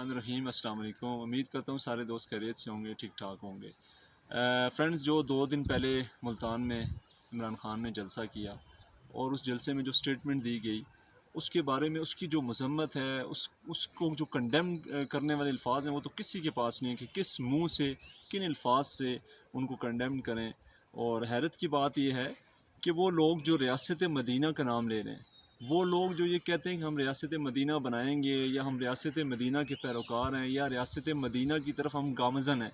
الرحمن الرحیم۔ السلام علیکم۔ امید کرتا ہوں سارے دوست خیریت سے ہوں گے، ٹھیک ٹھاک ہوں گے۔ فرینڈز، جو 2 دن پہلے ملتان میں عمران خان نے جلسہ کیا اور اس جلسے میں جو سٹیٹمنٹ دی گئی، اس کے بارے میں اس کی جو مذمت ہے، اس کو جو کنڈیم کرنے والے الفاظ ہیں، وہ تو کسی کے پاس نہیں ہے کہ کس منہ سے، کن الفاظ سے ان کو کنڈیم کریں۔ اور حیرت کی بات یہ ہے کہ وہ لوگ جو ریاست مدینہ کا نام لے رہے ہیں، وہ لوگ جو یہ کہتے ہیں کہ ہم ریاست مدینہ بنائیں گے، یا ہم ریاست مدینہ کے پیروکار ہیں، یا ریاست مدینہ کی طرف ہم گامزن ہیں،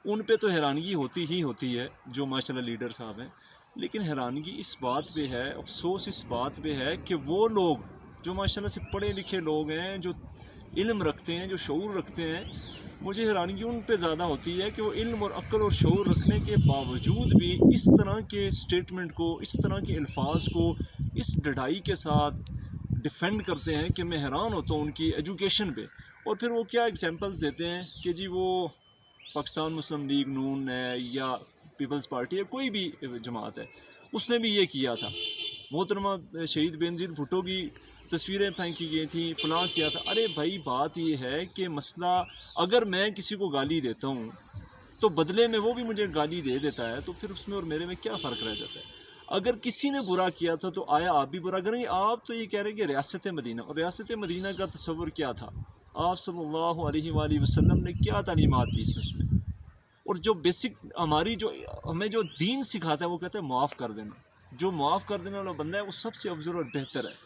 ان پہ تو حیرانگی ہوتی ہی ہوتی ہے جو ماشاءاللہ لیڈر صاحب ہیں۔ لیکن حیرانگی اس بات پہ ہے، افسوس اس بات پہ ہے کہ وہ لوگ جو ماشاءاللہ سے پڑھے لکھے لوگ ہیں، جو علم رکھتے ہیں، جو شعور رکھتے ہیں، مجھے حیرانگی ان پہ زیادہ ہوتی ہے کہ وہ علم اور عقل اور شعور رکھنے کے باوجود بھی اس طرح کے سٹیٹمنٹ کو، اس طرح کے الفاظ کو اس ڈھڑائی کے ساتھ ڈیفینڈ کرتے ہیں کہ میں حیران ہوتا ہوں ان کی ایجوکیشن پہ۔ اور پھر وہ کیا ایگزامپلز دیتے ہیں کہ جی وہ پاکستان مسلم لیگ نون ہے، یا پیپلز پارٹی ہے، کوئی بھی جماعت ہے، اس نے بھی یہ کیا تھا۔ محترمہ شہید بینظیر بھٹو کی تصویریں پھینکی گئی تھیں، فلاں کیا تھا۔ ارے بھائی، بات یہ ہے کہ مسئلہ، اگر میں کسی کو گالی دیتا ہوں تو بدلے میں وہ بھی مجھے گالی دے دیتا ہے، تو پھر اس میں اور میرے میں کیا فرق رہ جاتا ہے؟ اگر کسی نے برا کیا تھا تو آیا آپ بھی برا کریں گے؟ آپ تو یہ کہہ رہے ہیں کہ ریاست مدینہ، اور ریاست مدینہ کا تصور کیا تھا؟ آپ صلی اللہ علیہ وآلہ وسلم نے کیا تعلیمات دی تھی اس میں؟ اور جو بیسک ہمیں جو دین سکھاتا ہے، وہ کہتا ہے معاف کر دینا۔ جو معاف کر دینے والا بندہ ہے وہ سب سے افضل اور بہتر ہے۔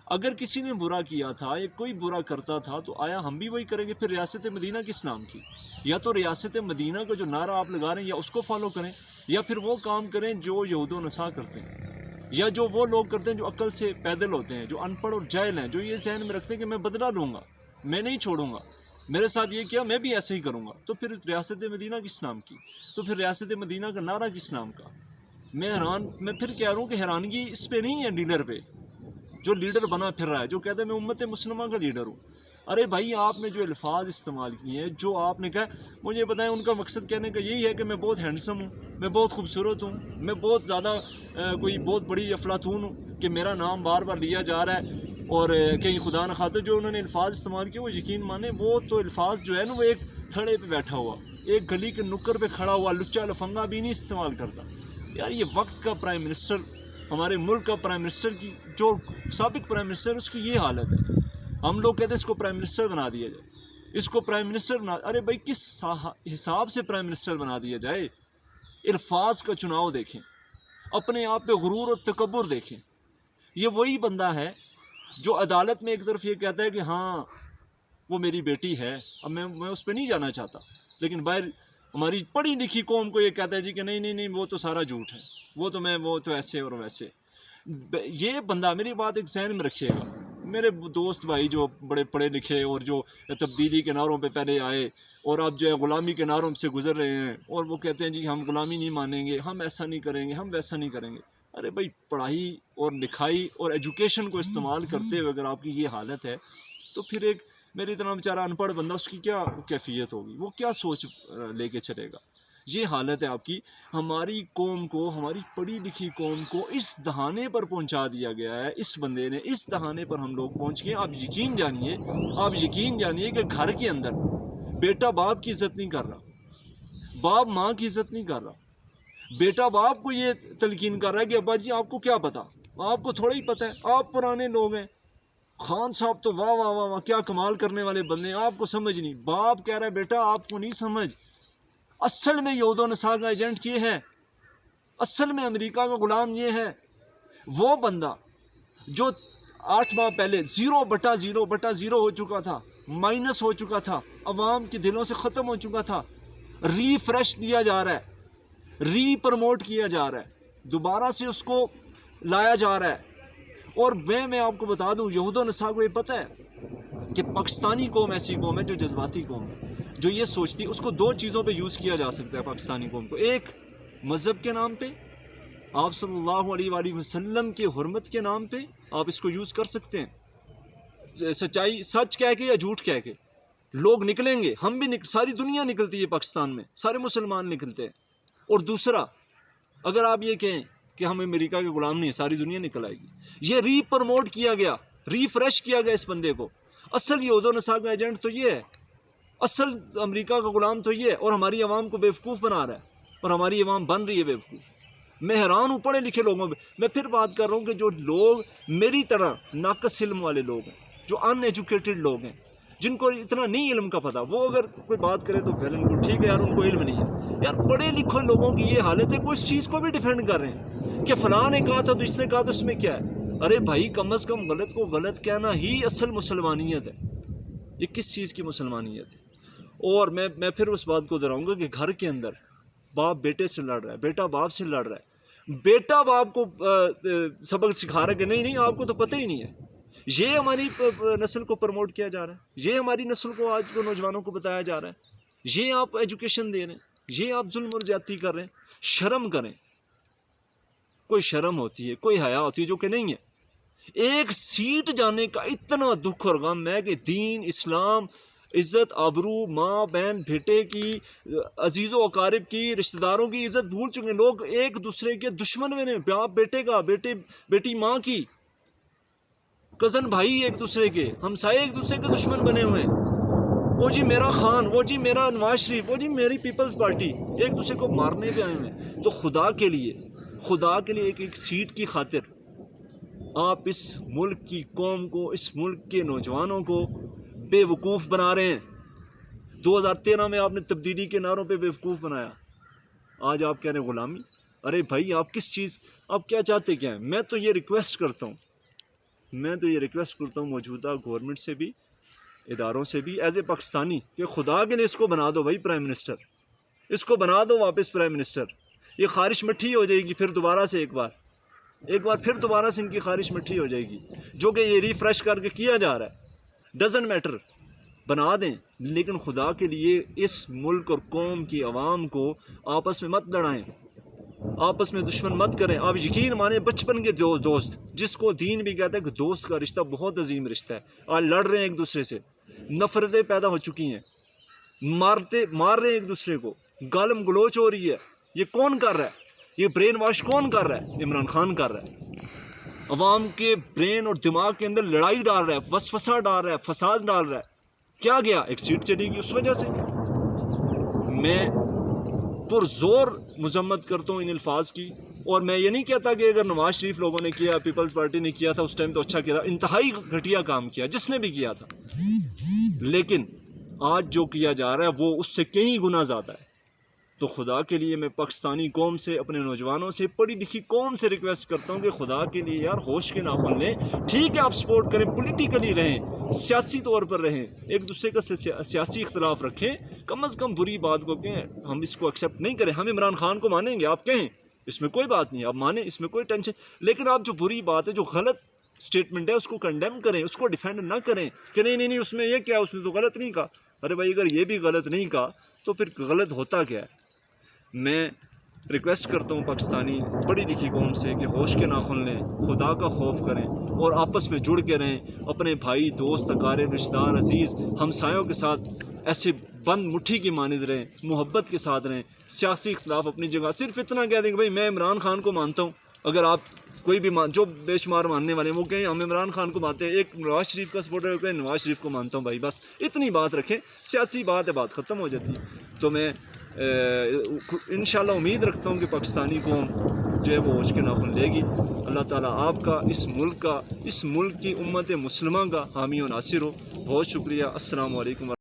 اگر کسی نے برا کیا تھا یا کوئی برا کرتا تھا تو آیا ہم بھی وہی کریں گے؟ پھر ریاست مدینہ کس نام کی؟ یا تو ریاست مدینہ کا جو نعرہ آپ لگا رہے ہیں، یا اس کو فالو کریں، یا پھر وہ کام کریں جو یہود و نصارہ کرتے ہیں، یا جو وہ لوگ کرتے ہیں جو عقل سے پیدل ہوتے ہیں، جو ان پڑھ اور جاہل ہیں، جو یہ ذہن میں رکھتے ہیں کہ میں بدلہ لوں گا، میں نہیں چھوڑوں گا، میرے ساتھ یہ کیا میں بھی ایسے ہی کروں گا۔ تو پھر ریاست مدینہ کس نام کی؟ تو پھر ریاست مدینہ کا نعرہ کس نام کا؟ میں پھر کہہ رہا ہوں کہ حیرانگی اس پہ نہیں ہے، لیڈر پہ، جو لیڈر بنا پھر رہا ہے، جو کہتا ہے میں امت مسلمہ کا لیڈر ہوں۔ ارے بھائی، آپ نے جو الفاظ استعمال کیے ہیں، جو آپ نے کہا، مجھے بتائیں ان کا مقصد کہنے کا یہی ہے کہ میں بہت ہینڈسم ہوں، میں بہت خوبصورت ہوں، میں بہت زیادہ کوئی بہت بڑی افلاطون ہوں کہ میرا نام بار بار لیا جا رہا ہے، اور کہیں خدا نہ خواستہ جو انہوں نے الفاظ استعمال کیے وہ یقین مانیں، وہ تو الفاظ جو ہے نا، وہ ایک تھڑے پہ بیٹھا ہوا، ایک گلی کے نکر پہ کھڑا ہوا لچا لفنگا بھی نہیں استعمال کرتا۔ یار، یہ وقت کا پرائم منسٹر، ہمارے ملک کا پرائم منسٹر کی جو سابق پرائم منسٹر، اس کی یہ حالت ہے۔ ہم لوگ کہتے ہیں اس کو پرائم منسٹر بنا دیا جائے، اس کو پرائم منسٹر بنا، ارے بھائی کس حساب سے پرائم منسٹر بنا دیا جائے؟ الفاظ کا چناؤ دیکھیں، اپنے آپ پہ غرور اور تکبر دیکھیں۔ یہ وہی بندہ ہے جو عدالت میں ایک طرف یہ کہتا ہے کہ ہاں وہ میری بیٹی ہے، اب میں اس پہ نہیں جانا چاہتا، لیکن باہر ہماری پڑھی لکھی قوم کو یہ کہتا ہے جی کہ نہیں وہ تو سارا جھوٹ ہے، وہ تو ایسے اور ویسے۔ یہ بندہ، میری بات ایک ذہن میں رکھیے گا، میرے دوست بھائی جو بڑے پڑھے لکھے اور جو تبدیلی کے نعروں پہ پہلے آئے اور اب جو ہے غلامی کے نعروں سے گزر رہے ہیں، اور وہ کہتے ہیں جی ہم غلامی نہیں مانیں گے، ہم ایسا نہیں کریں گے، ہم ویسا نہیں کریں گے۔ ارے بھائی، پڑھائی اور لکھائی اور ایجوکیشن کو استعمال کرتے ہوئے اگر آپ کی یہ حالت ہے، تو پھر ایک میری طرح بیچارہ ان پڑھ بندہ، اس کی کیا کیفیت ہوگی؟ وہ کیا سوچ لے کے چلے گا؟ یہ حالت ہے آپ کی۔ ہماری قوم کو، ہماری پڑھی لکھی قوم کو اس دہانے پر پہنچا دیا گیا ہے، اس بندے نے، اس دہانے پر ہم لوگ پہنچ گئے۔ آپ یقین جانیے کہ گھر کے اندر بیٹا باپ کی عزت نہیں کر رہا، باپ ماں کی عزت نہیں کر رہا، بیٹا باپ کو یہ تلقین کر رہا ہے کہ ابا جی آپ کو کیا پتا، آپ کو تھوڑا ہی پتا ہے، آپ پرانے لوگ ہیں، خان صاحب تو واہ واہ واہ واہ کیا کمال کرنے والے بندے ہیں، آپ کو سمجھ نہیں۔ باپ کہہ رہا ہے بیٹا آپ کو نہیں سمجھ، اصل میں یہود و نصارہ کا ایجنٹ یہ ہے، اصل میں امریکہ کا غلام یہ ہے۔ وہ بندہ جو 8 ماہ پہلے 0/0/0 ہو چکا تھا، مائنس ہو چکا تھا، عوام کے دلوں سے ختم ہو چکا تھا، ری فریش کیا جا رہا ہے، ری پروموٹ کیا جا رہا ہے، دوبارہ سے اس کو لایا جا رہا ہے۔ اور میں آپ کو بتا دوں، یہود و نصارہ کو یہ پتہ ہے کہ پاکستانی قوم ایسی قوم ہے جو جذباتی قوم ہے، جو یہ سوچتی، اس کو 2 چیزوں پہ یوز کیا جا سکتا ہے پاکستانی قوم کو۔ ایک، مذہب کے نام پہ، آپ صلی اللہ علیہ وآلہ وسلم کے حرمت کے نام پہ آپ اس کو یوز کر سکتے ہیں، سچائی، سچ کہہ کے یا جھوٹ کہہ کے لوگ نکلیں گے، ہم بھی ساری دنیا نکلتی ہے پاکستان میں، سارے مسلمان نکلتے ہیں۔ اور دوسرا، اگر آپ یہ کہیں کہ ہم امریکہ کے غلام نہیں ہیں، ساری دنیا نکل آئے گی۔ یہ ری پروموٹ کیا گیا، ری فریش کیا گیا اس بندے کو۔ اصل یہود و نصارہ کا ایجنٹ تو یہ ہے، اصل امریکہ کا غلام تو یہ ہے، اور ہماری عوام کو بیوقوف بنا رہا ہے، اور ہماری عوام بن رہی ہے بیوقوف۔ میں حیران ہوں پڑھے لکھے لوگوں پہ۔ میں پھر بات کر رہا ہوں کہ جو لوگ میری طرح ناقص علم والے لوگ ہیں، جو ان ایجوکیٹڈ لوگ ہیں، جن کو اتنا نہیں علم کا پتہ، وہ اگر کوئی بات کرے تو پھر ان کو ٹھیک ہے یار، ان کو علم نہیں ہے۔ یار پڑھے لکھے لوگوں کی یہ حالت ہے، وہ اس چیز کو بھی ڈیفینڈ کر رہے ہیں کہ فلاں نے کہا تھا تو اس نے کہا، تو اس میں کیا ہے؟ ارے بھائی کم از کم غلط کو غلط کہنا ہی اصل مسلمانیت ہے۔ یہ کس چیز کی مسلمانیت ہے؟ اور میں پھر اس بات کو دہراؤں گا کہ گھر کے اندر باپ بیٹے سے لڑ رہا ہے، بیٹا باپ سے لڑ رہا ہے، بیٹا باپ کو سبق سکھا رہا ہے کہ نہیں آپ کو تو پتہ ہی نہیں ہے۔ یہ ہماری نسل کو پروموٹ کیا جا رہا ہے، یہ ہماری نسل کو آج کو نوجوانوں کو بتایا جا رہا ہے، یہ آپ ایجوکیشن دے رہے ہیں، یہ آپ ظلم اور زیادتی کر رہے ہیں۔ شرم کریں، کوئی شرم ہوتی ہے، کوئی حیا ہوتی ہے، جو کہ نہیں ہے۔ ایک سیٹ جانے کا اتنا دکھ اور غم ہے کہ دین، اسلام، عزت، آبرو، ماں بہن بیٹے کی، عزیز و اقارب کی، رشتہ داروں کی عزت بھول چکے ہیں لوگ، ایک دوسرے کے دشمن بنے، باپ بیٹے کا، بیٹی ماں کی، کزن بھائی ایک دوسرے کے، ہمسائے ایک دوسرے کے دشمن بنے ہوئے ہیں۔ وہ جی میرا خان، وہ جی میرا نواز شریف، وہ جی میری پیپلز پارٹی، ایک دوسرے کو مارنے پہ آئے ہوئے ہیں۔ تو خدا کے لیے ایک سیٹ کی خاطر آپ اس ملک کی قوم کو، اس ملک کے نوجوانوں کو بے وقوف بنا رہے ہیں۔ 2013 میں آپ نے تبدیلی کے نعروں پہ بے وقوف بنایا، آج آپ کہہ رہے ہیں غلامی۔ ارے بھائی آپ کس چیز، آپ کیا چاہتے کیا ہیں؟ میں تو یہ ریکویسٹ کرتا ہوں موجودہ گورنمنٹ سے بھی، اداروں سے بھی، ایز اے پاکستانی، کہ خدا کے لیے اس کو بنا دو بھائی پرائم منسٹر، اس کو بنا دو واپس پرائم منسٹر۔ یہ خارش مٹھی ہو جائے گی پھر دوبارہ سے ایک بار پھر دوبارہ سے ان کی خارش مٹھی ہو جائے گی، جو کہ یہ ریفریش کر کے کیا جا رہا ہے۔ ڈزنٹ میٹر، بنا دیں، لیکن خدا کے لیے اس ملک اور قوم کی عوام کو آپس میں مت لڑائیں، آپس میں دشمن مت کریں۔ آپ یقین مانیں بچپن کے دوست، جس کو دین بھی کہتا ہے کہ دوست کا رشتہ بہت عظیم رشتہ ہے، آج لڑ رہے ہیں ایک دوسرے سے، نفرتیں پیدا ہو چکی ہیں، مار رہے ہیں ایک دوسرے کو، گالم گلوچ ہو رہی ہے۔ یہ کون کر رہا ہے؟ یہ برین واش کون کر رہا ہے؟ عمران خان کر رہا ہے۔ عوام کے برین اور دماغ کے اندر لڑائی ڈال رہا ہے، وسوسہ ڈال رہا ہے، فساد ڈال رہا ہے۔ کیا گیا؟ ایک سیٹ چلی گئی اس وجہ سے۔ میں پرزور مذمت کرتا ہوں ان الفاظ کی، اور میں یہ نہیں کہتا کہ اگر نواز شریف لوگوں نے کیا، پیپلز پارٹی نے کیا تھا اس ٹائم تو اچھا کیا تھا، انتہائی گھٹیا کام کیا جس نے بھی کیا تھا، لیکن آج جو کیا جا رہا ہے وہ اس سے کئی گنا زیادہ ہے۔ تو خدا کے لیے میں پاکستانی قوم سے، اپنے نوجوانوں سے، پڑھی لکھی قوم سے ریکویسٹ کرتا ہوں کہ خدا کے لیے یار ہوش کے ناخن لیں۔ ٹھیک ہے آپ سپورٹ کریں، پولیٹیکلی رہیں، سیاسی طور پر رہیں، ایک دوسرے کا سیاسی اختلاف رکھیں، کم از کم بری بات کو کہیں ہم اس کو ایکسیپٹ نہیں کریں۔ ہم عمران خان کو مانیں گے، آپ کہیں اس میں کوئی بات نہیں، آپ مانیں، اس میں کوئی ٹینشن، لیکن آپ جو بری بات ہے، جو غلط اسٹیٹمنٹ ہے، اس کو کنڈیم کریں، اس کو ڈیفینڈ نہ کریں کہ نہیں اس میں یہ کیا، اس نے تو غلط نہیں کہا۔ ارے بھائی اگر یہ بھی غلط نہیں کہا تو پھر غلط ہوتا کیا ہے؟ میں ریکویسٹ کرتا ہوں پاکستانی پڑھی لکھی قوم سے کہ ہوش کے ناخن لیں، خدا کا خوف کریں، اور آپس میں جڑ کے رہیں، اپنے بھائی، دوست، اقارب، رشتہ دار، عزیز، ہمسایوں کے ساتھ ایسے بند مٹھی کی مانند رہیں، محبت کے ساتھ رہیں۔ سیاسی اختلاف اپنی جگہ، صرف اتنا کہہ دیں کہ بھائی میں عمران خان کو مانتا ہوں۔ اگر آپ کوئی بھی جو بے شمار ماننے والے ہیں وہ کہیں ہم عمران خان کو مانتے ہیں، ایک نواز شریف کا سپورٹر ہے، نواز شریف کو مانتا ہوں، بھائی بس اتنی بات رکھیں، سیاسی بات ہے، بات ختم ہو جاتی ہے۔ تو میں انشاءاللہ امید رکھتا ہوں کہ پاکستانی قوم جو ہے وہ ہوش کے ناخن لے گی۔ اللہ تعالیٰ آپ کا، اس ملک کی امت مسلمہ کا حامی و ناصر ہو۔ بہت شکریہ، السلام علیکم۔